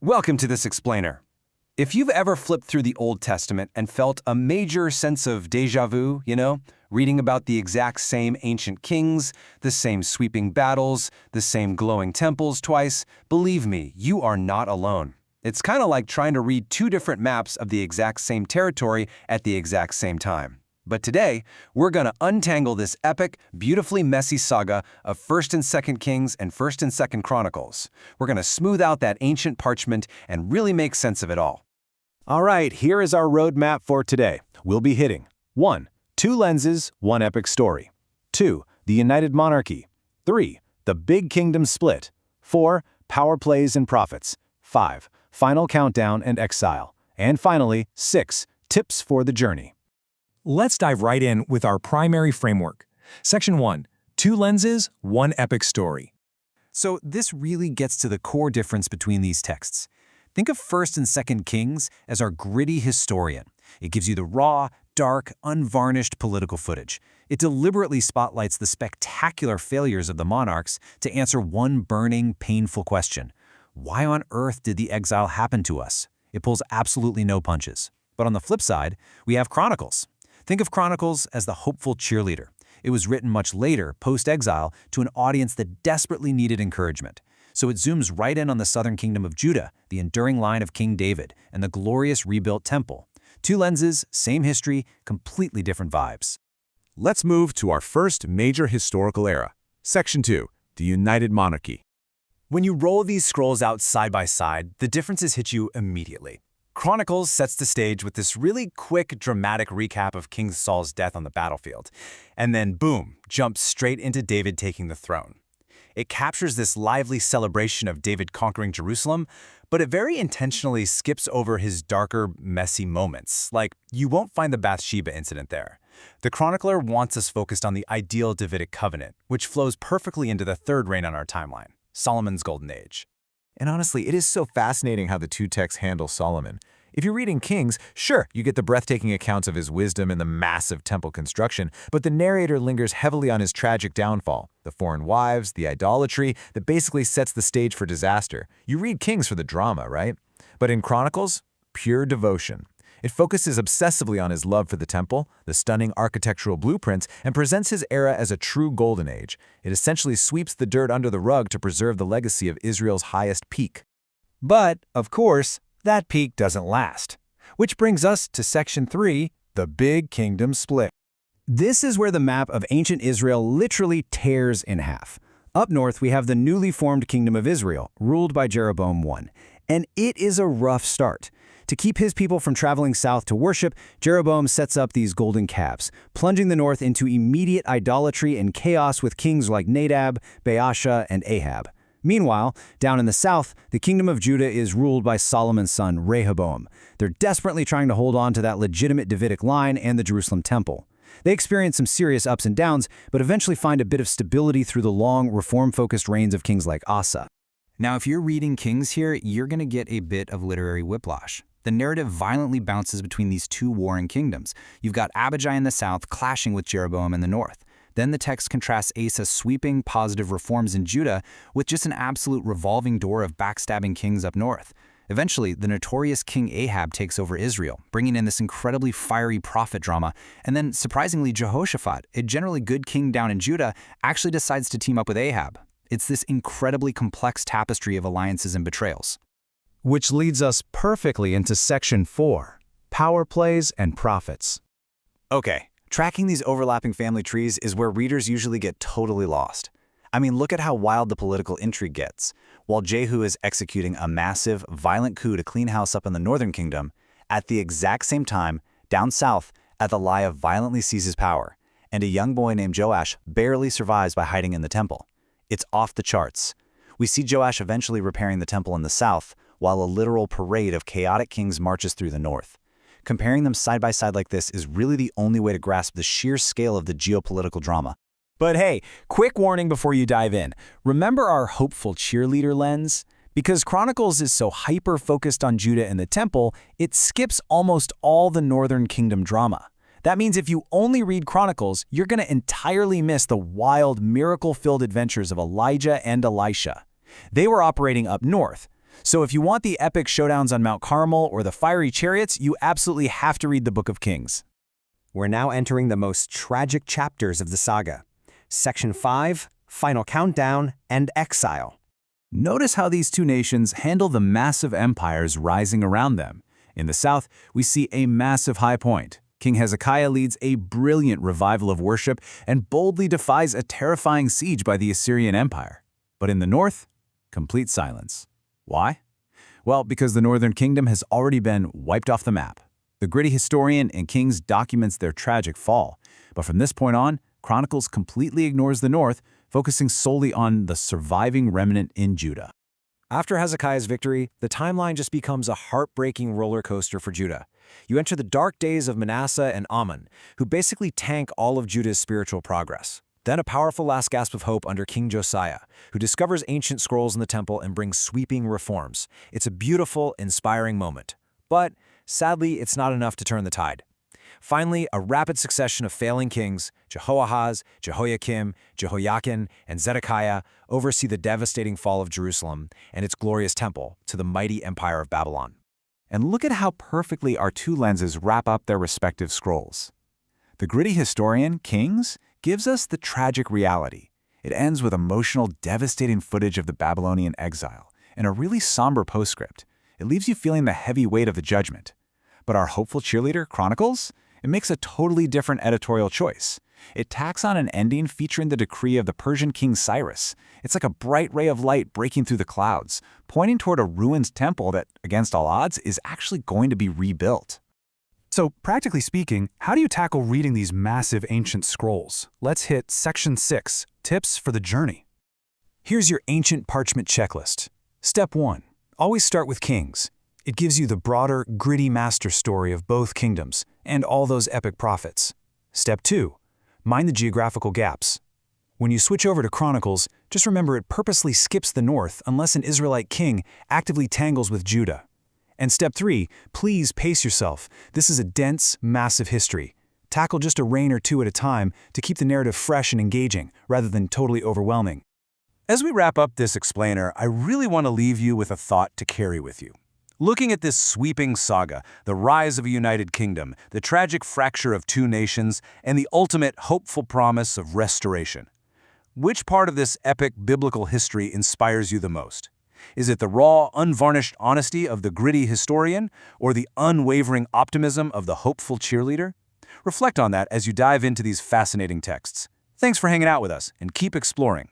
Welcome to this explainer. If you've ever flipped through the Old Testament and felt a major sense of déjà vu, reading about the exact same ancient kings, the same sweeping battles, the same glowing temples twice, believe me, you are not alone. It's kind of like trying to read two different maps of the exact same territory at the exact same time. But today, we're going to untangle this epic, beautifully messy saga of 1st and 2nd Kings and 1st and 2nd Chronicles. We're going to smooth out that ancient parchment and really make sense of it all. All right, here is our roadmap for today. We'll be hitting 1. Two lenses, one epic story. 2. The United Monarchy. 3. The Big Kingdom Split. 4. Power plays and prophets. 5. Final countdown and exile. And finally, 6. Tips for the journey. Let's dive right in with our primary framework. Section 1. Two lenses, one epic story. So this really gets to the core difference between these texts. Think of 1st and 2nd Kings as our gritty historian. It gives you the raw, dark, unvarnished political footage. It deliberately spotlights the spectacular failures of the monarchs to answer one burning, painful question. Why on earth did the exile happen to us? It pulls absolutely no punches. But on the flip side, we have Chronicles. Think of Chronicles as the hopeful cheerleader. It was written much later, post-exile, to an audience that desperately needed encouragement. So it zooms right in on the southern kingdom of Judah, the enduring line of King David, and the glorious rebuilt temple. Two lenses, same history, completely different vibes. Let's move to our first major historical era. Section 2. The United Monarchy. When you roll these scrolls out side by side, the differences hit you immediately. Chronicles sets the stage with this really quick, dramatic recap of King Saul's death on the battlefield. And then, boom, jumps straight into David taking the throne. It captures this lively celebration of David conquering Jerusalem, but it very intentionally skips over his darker, messy moments. Like, you won't find the Bathsheba incident there. The chronicler wants us focused on the ideal Davidic covenant, which flows perfectly into the third reign on our timeline, Solomon's Golden Age. And honestly, it is so fascinating how the two texts handle Solomon. If you're reading Kings, sure, you get the breathtaking accounts of his wisdom and the massive temple construction, but the narrator lingers heavily on his tragic downfall, the foreign wives, the idolatry that basically sets the stage for disaster. You read Kings for the drama, right? But in Chronicles, pure devotion. It focuses obsessively on his love for the temple, the stunning architectural blueprints, and presents his era as a true golden age. It essentially sweeps the dirt under the rug to preserve the legacy of Israel's highest peak. But, of course, that peak doesn't last. Which brings us to Section 3, the Big Kingdom Split. This is where the map of ancient Israel literally tears in half. Up north, we have the newly formed Kingdom of Israel, ruled by Jeroboam I. And it is a rough start. To keep his people from traveling south to worship, Jeroboam sets up these golden calves, plunging the north into immediate idolatry and chaos with kings like Nadab, Baasha, and Ahab. Meanwhile, down in the south, the kingdom of Judah is ruled by Solomon's son, Rehoboam. They're desperately trying to hold on to that legitimate Davidic line and the Jerusalem temple. They experience some serious ups and downs, but eventually find a bit of stability through the long, reform-focused reigns of kings like Asa. Now, if you're reading Kings here, you're going to get a bit of literary whiplash. The narrative violently bounces between these two warring kingdoms. You've got Abijah in the south clashing with Jeroboam in the north. Then the text contrasts Asa's sweeping, positive reforms in Judah with just an absolute revolving door of backstabbing kings up north. Eventually, the notorious King Ahab takes over Israel, bringing in this incredibly fiery prophet drama. And then, surprisingly, Jehoshaphat, a generally good king down in Judah, actually decides to team up with Ahab. It's this incredibly complex tapestry of alliances and betrayals. Which leads us perfectly into Section 4, Power Plays and Prophets. Okay, tracking these overlapping family trees is where readers usually get totally lost. I mean, look at how wild the political intrigue gets. While Jehu is executing a massive, violent coup to clean house up in the northern kingdom, at the exact same time, down south, Athaliah violently seizes power, and a young boy named Joash barely survives by hiding in the temple. It's off the charts. We see Joash eventually repairing the temple in the south, while a literal parade of chaotic kings marches through the north. Comparing them side by side like this is really the only way to grasp the sheer scale of the geopolitical drama. But hey, quick warning before you dive in. Remember our hopeful cheerleader lens? Because Chronicles is so hyper-focused on Judah and the temple, it skips almost all the northern kingdom drama. That means if you only read Chronicles, you're going to entirely miss the wild, miracle-filled adventures of Elijah and Elisha. They were operating up north, So if you want the epic showdowns on Mount Carmel or the fiery chariots, you absolutely have to read the Book of Kings. We're now entering the most tragic chapters of the saga. Section 5, Final Countdown, and Exile. Notice how these two nations handle the massive empires rising around them. In the south, we see a massive high point. King Hezekiah leads a brilliant revival of worship and boldly defies a terrifying siege by the Assyrian Empire. But in the north, complete silence. Why? Well, because the northern kingdom has already been wiped off the map. The gritty historian in Kings documents their tragic fall, but from this point on, Chronicles completely ignores the north, focusing solely on the surviving remnant in Judah. After Hezekiah's victory, the timeline just becomes a heartbreaking roller coaster for Judah. You enter the dark days of Manasseh and Amon, who basically tank all of Judah's spiritual progress. Then a powerful last gasp of hope under King Josiah, who discovers ancient scrolls in the temple and brings sweeping reforms. It's a beautiful, inspiring moment. But sadly, it's not enough to turn the tide. Finally, a rapid succession of failing kings, Jehoahaz, Jehoiakim, Jehoiakim, and Zedekiah, oversee the devastating fall of Jerusalem and its glorious temple to the mighty empire of Babylon. And look at how perfectly our two lenses wrap up their respective scrolls. The gritty historian, Kings, gives us the tragic reality. It ends with emotional, devastating footage of the Babylonian exile and a really somber postscript. It leaves you feeling the heavy weight of the judgment. But our hopeful cheerleader, Chronicles, it makes a totally different editorial choice. It tacks on an ending featuring the decree of the Persian king Cyrus. It's like a bright ray of light breaking through the clouds, pointing toward a ruined temple that, against all odds, is actually going to be rebuilt. So, practically speaking, how do you tackle reading these massive ancient scrolls? Let's hit Section 6, Tips for the Journey. Here's your ancient parchment checklist. Step 1. Always start with Kings. It gives you the broader, gritty master story of both kingdoms and all those epic prophets. Step 2. Mind the geographical gaps. When you switch over to Chronicles, just remember it purposely skips the north unless an Israelite king actively tangles with Judah. And Step 3, please pace yourself. This is a dense, massive history. Tackle just a reign or two at a time to keep the narrative fresh and engaging, rather than totally overwhelming. As we wrap up this explainer, I really want to leave you with a thought to carry with you. Looking at this sweeping saga, the rise of a united kingdom, the tragic fracture of two nations, and the ultimate hopeful promise of restoration, which part of this epic biblical history inspires you the most? Is it the raw, unvarnished honesty of the gritty historian, or the unwavering optimism of the hopeful cheerleader? Reflect on that as you dive into these fascinating texts. Thanks for hanging out with us, and keep exploring.